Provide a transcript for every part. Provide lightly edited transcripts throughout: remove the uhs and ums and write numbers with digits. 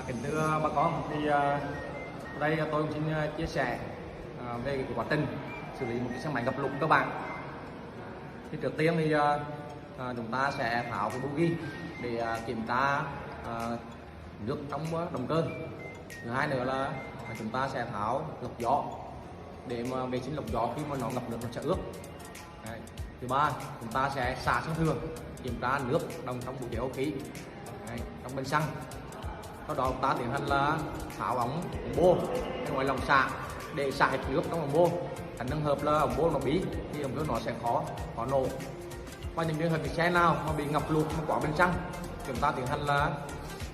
Kính thưa bà con, thì đây tôi cũng xin chia sẻ về cái quá trình xử lý một cái xe máy ngập lụt cơ bản. Thì trước tiên thì chúng ta sẽ tháo cái bogie để kiểm tra nước trong động cơ. Thứ hai nữa là chúng ta sẽ tháo lọc gió để mà vệ sinh lọc gió khi mà nó ngập nước nó sẽ ướt. Đấy. Thứ ba, chúng ta sẽ xả xăng thường, kiểm tra nước đồng trong bộ chế ổ khí trong bên xăng. Sau đó chúng ta tiến hành là tháo ống bô ngoài lòng xả để xả hết nước trong ống bô. Thành trường hợp là ống bô nó bí thì ống bô nó sẽ khó nổ. Và những trường hợp xe nào mà bị ngập lụt quá bên xăng, chúng ta tiến hành là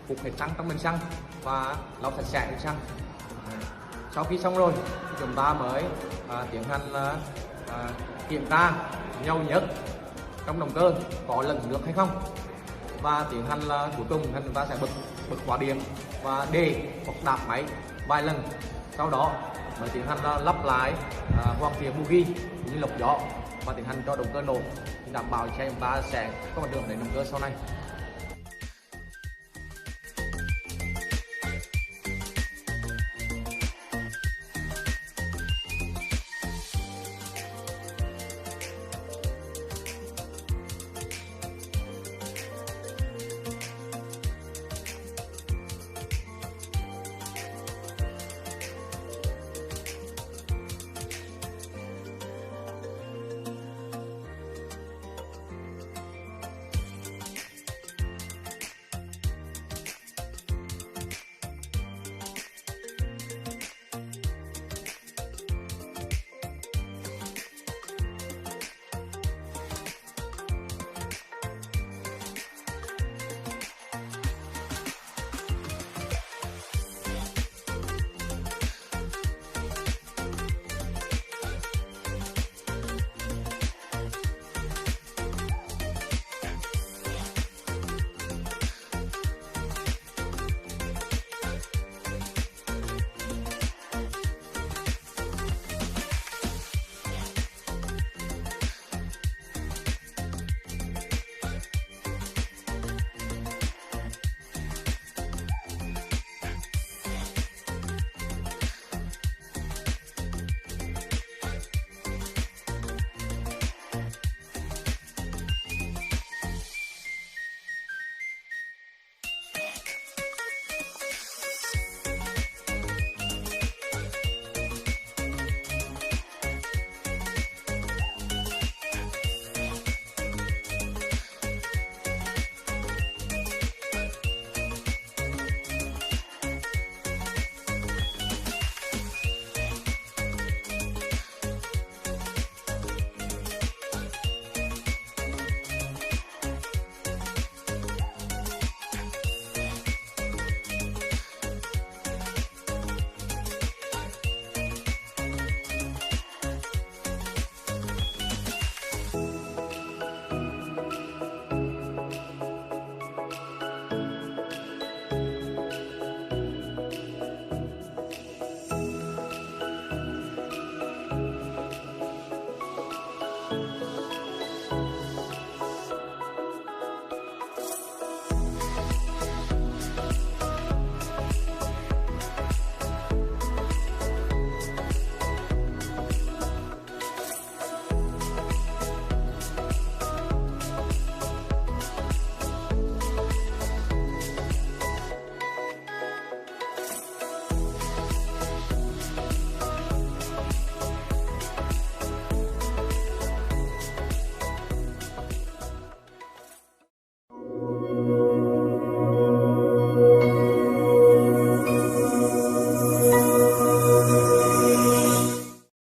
phục hết xăng trong bên xăng và lau sạch sẽ bên xăng. Sau khi xong rồi chúng ta mới tiến hành là kiểm tra dầu nhớt trong động cơ có lẫn nước hay không, và tiến hành là cuối cùng chúng ta sẽ bật khóa điện và để hoặc đạp máy vài lần. Sau đó mới tiến hành là lắp lại hoàn thiện bogie cũng như lọc gió và tiến hành cho động cơ nổ, đảm bảo xe chúng ta sẽ có ảnh hưởng đến động cơ sau này.